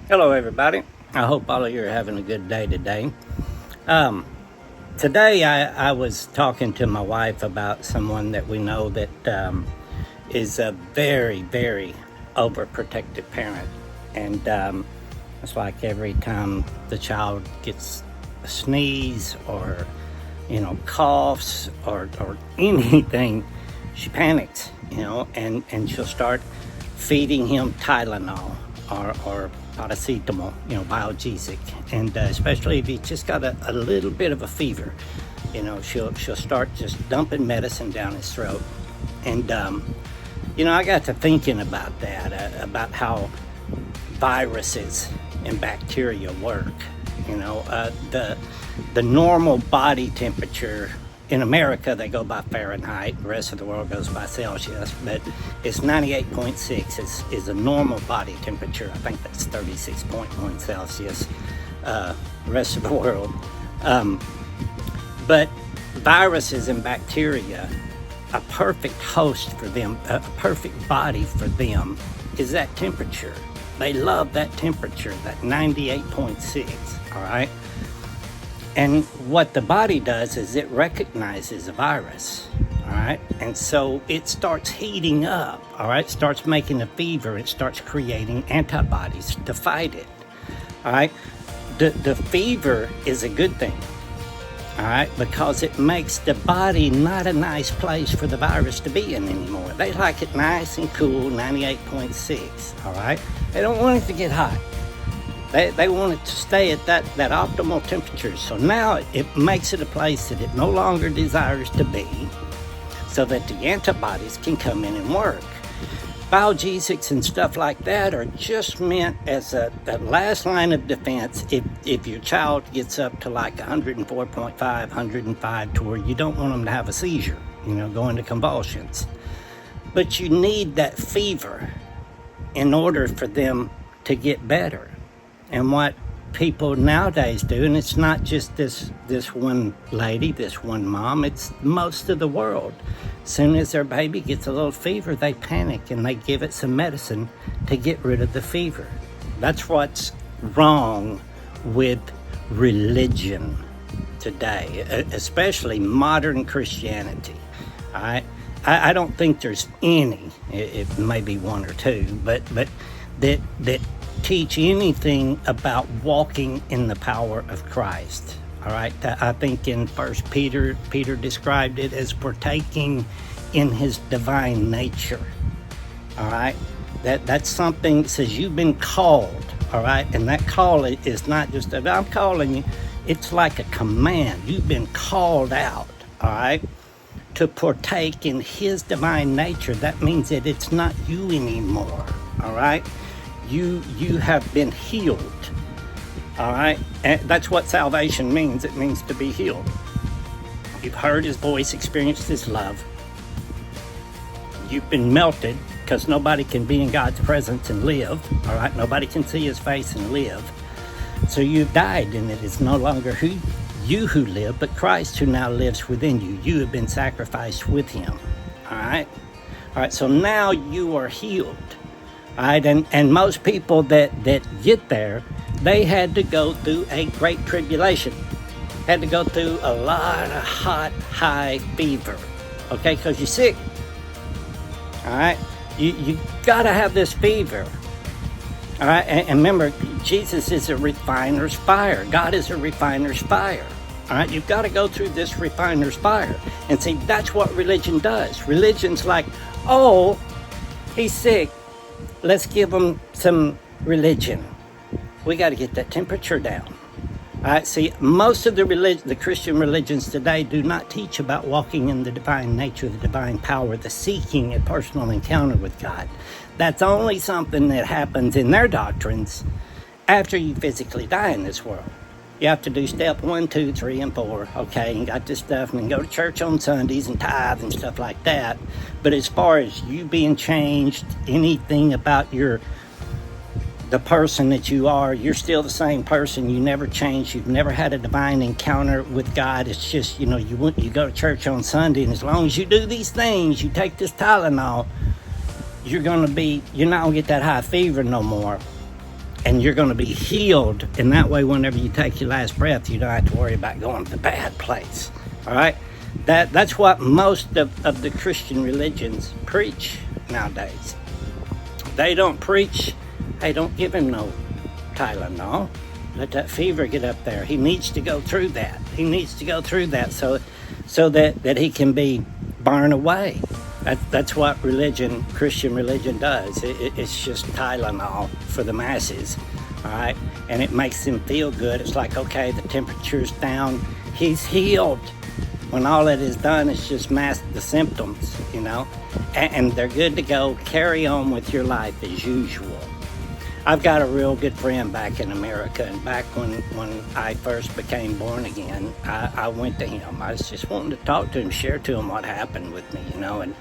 Hello, everybody. I hope all of you are having a good day today. Today, I was talking to my wife about someone that we know that is a very, very overprotective parent. And it's like every time the child gets a sneeze or, coughs or anything, she panics, and she'll start feeding him Tylenol or paracetamol, biogesic, and especially if he's just got a little bit of a fever, she'll start just dumping medicine down his throat. And I got to thinking about that, about how viruses and bacteria work. The normal body temperature in America, they go by Fahrenheit. The rest of the world goes by Celsius, but it's 98.6 is a normal body temperature. I think that's 36.1 Celsius. The rest of the world. But viruses and bacteria, a perfect host for them, a perfect body for them is that temperature. They love that temperature, that 98.6, all right? And what the body does is it recognizes a virus, all right? And so it starts heating up, all right? Starts making a fever. It starts creating antibodies to fight it, all right? The fever is a good thing, all right? Because it makes the body not a nice place for the virus to be in anymore. They like it nice and cool, 98.6, all right? They don't want it to get hot. They want it to stay at that optimal temperature. So now it makes it a place that it no longer desires to be, so that the antibodies can come in and work. Biogesics and stuff like that are just meant as that last line of defense if your child gets up to like 104.5, 105 to where you don't want them to have a seizure, go into convulsions. But you need that fever in order for them to get better. And what people nowadays do, and it's not just this one lady, this one mom, it's most of the world. As soon as their baby gets a little fever, they panic and they give it some medicine to get rid of the fever. That's what's wrong with religion today, especially modern Christianity. All right? I don't think there's any, it may be one or two, but that teach anything about walking in the power of Christ. All right, I think in First Peter described it as partaking in his divine nature. All right, that's something that says you've been called. All right, and that call is not just I'm calling you. It's like a command. You've been called out. All right, to partake in his divine nature. That means that it's not you anymore. All right. You have been healed, all right? And that's what salvation means. It means to be healed. You've heard his voice, experienced his love. You've been melted because nobody can be in God's presence and live, all right? Nobody can see his face and live. So you've died, and it is no longer you who live, but Christ who now lives within you. You have been sacrificed with him, all right? All right, so now you are healed. All right, and most people that get there, they had to go through a great tribulation, had to go through a lot of hot, high fever, okay, because you're sick, all right? You got to have this fever, all right? And remember, Jesus is a refiner's fire. God is a refiner's fire, all right? You've got to go through this refiner's fire. And see, that's what religion does. Religion's like, oh, he's sick. Let's give them some religion. We got to get that temperature down. All right, see, most of the Christian religions today do not teach about walking in the divine nature, the divine power, the seeking a personal encounter with God. That's only something that happens in their doctrines after you physically die in this world. You have to do step 1, 2, 3, and 4, okay, and got this stuff, and then go to church on Sundays and tithe and stuff like that. But as far as you being changed, anything about the person that you are, you're still the same person. You never changed. You've never had a divine encounter with God. It's just, you go to church on Sunday, and as long as you do these things, you take this Tylenol, you're not going to get that high fever no more. and you're going to be healed. And that way, whenever you take your last breath, you don't have to worry about going to the bad place. All right? That's what most of the Christian religions preach nowadays. They don't preach, hey, don't give him no Tylenol. Let that fever get up there. He needs to go through that. He needs to go through that so that he can be burned away. That's what Christian religion does. It's just Tylenol for the masses, all right? And it makes them feel good. It's like, okay, the temperature's down. He's healed. When all it is done is just mask the symptoms, you know? And they're good to go. Carry on with your life as usual. I've got a real good friend back in America, and back when I first became born again, I went to him. I was just wanting to talk to him, share to him what happened with me, you know. And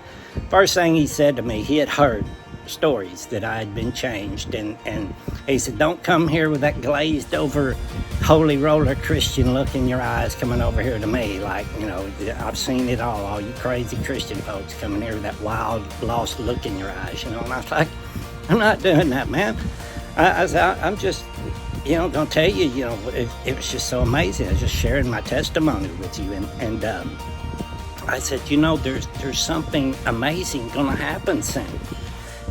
first thing he said to me, he had heard stories that I had been changed, and he said, don't come here with that glazed over holy roller Christian look in your eyes coming over here to me, like, you know, I've seen it all you crazy Christian folks coming here with that wild, lost look in your eyes, you know. And I was like, I'm not doing that, man. I'm just, you know, gonna tell you, you know, it was just so amazing. I was just sharing my testimony with you, and I said, you know, there's something amazing gonna happen soon.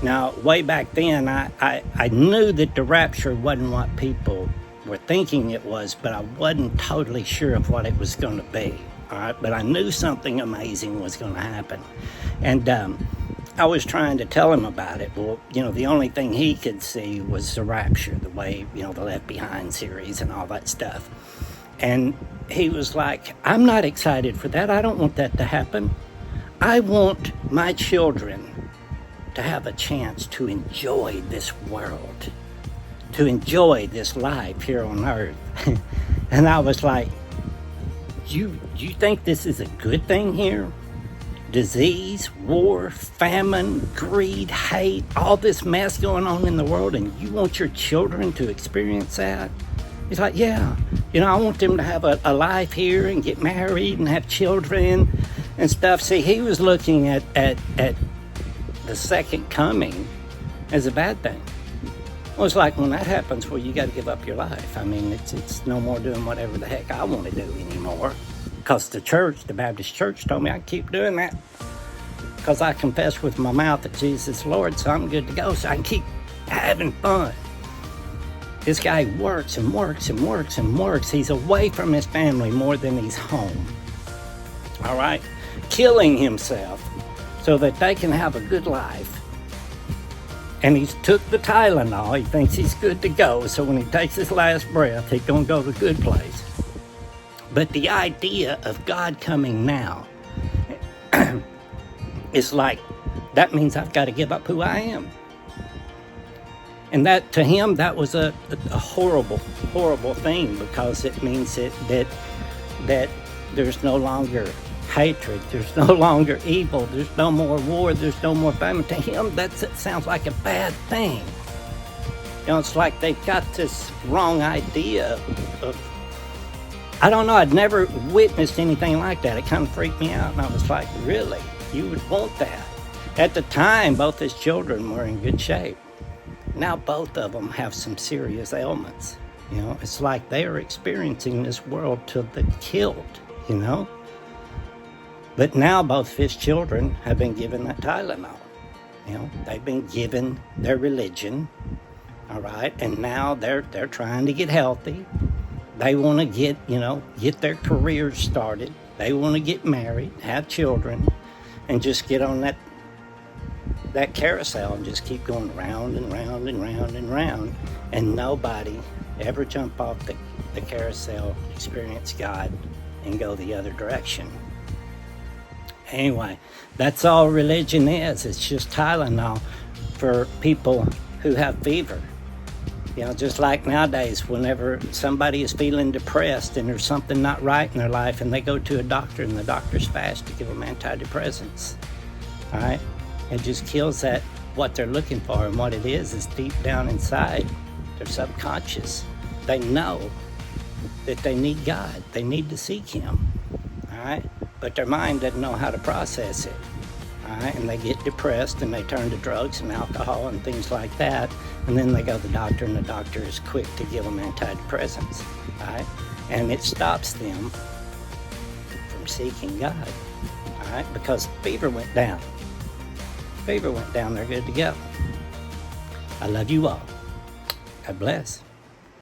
Now, way back then, I knew that the rapture wasn't what people were thinking it was, but I wasn't totally sure of what it was gonna be. All right, but I knew something amazing was gonna happen, and I was trying to tell him about it. Well, you know, the only thing he could see was the rapture, the way, you know, the Left Behind series and all that stuff. And he was like, I'm not excited for that. I don't want that to happen. I want my children to have a chance to enjoy this world, to enjoy this life here on earth. And I was like, you think this is a good thing here? Disease, war, famine, greed, hate, all this mess going on in the world, and you want your children to experience that? He's like, yeah, you know, I want them to have a life here and get married and have children and stuff. See, he was looking at the second coming as a bad thing. Well, it's like when that happens, well, you got to give up your life. I mean, it's no more doing whatever the heck I want to do anymore. Because the Baptist church told me I can keep doing that. Because I confess with my mouth that Jesus is Lord, so I'm good to go. So I can keep having fun. This guy works and works and works and works. He's away from his family more than he's home. All right? Killing himself so that they can have a good life. And he's took the Tylenol. He thinks he's good to go. So when he takes his last breath, he's going to go to the good place. But the idea of God coming now is like, that means I've got to give up who I am. And that, to him, that was a horrible, horrible thing, because it means that there's no longer hatred, there's no longer evil, there's no more war, there's no more famine. To him, that sounds like a bad thing. You know, it's like they've got this wrong idea of, I don't know, I'd never witnessed anything like that. It kind of freaked me out, and I was like, really? You would want that? At the time, both his children were in good shape. Now both of them have some serious ailments. You know, it's like they are experiencing this world till they're killed, you know? But now both of his children have been given that Tylenol. You know, they've been given their religion, all right? And now they're trying to get healthy. They want to get their careers started. They want to get married, have children, and just get on that carousel and just keep going round and round and round and round. And nobody ever jump off the carousel, experience God, and go the other direction. Anyway, that's all religion is. It's just Tylenol for people who have fever. You know, just like nowadays, whenever somebody is feeling depressed and there's something not right in their life, and they go to a doctor, and the doctor's fast to give them antidepressants. All right? It just kills what they're looking for, and what it is deep down inside their subconscious. They know that they need God. They need to seek Him. All right? But their mind doesn't know how to process it. All right? And they get depressed and they turn to drugs and alcohol and things like that. And then they go to the doctor, and the doctor is quick to give them antidepressants, right? And it stops them from seeking God, all right? Because fever went down. Fever went down, they're good to go. I love you all. God bless.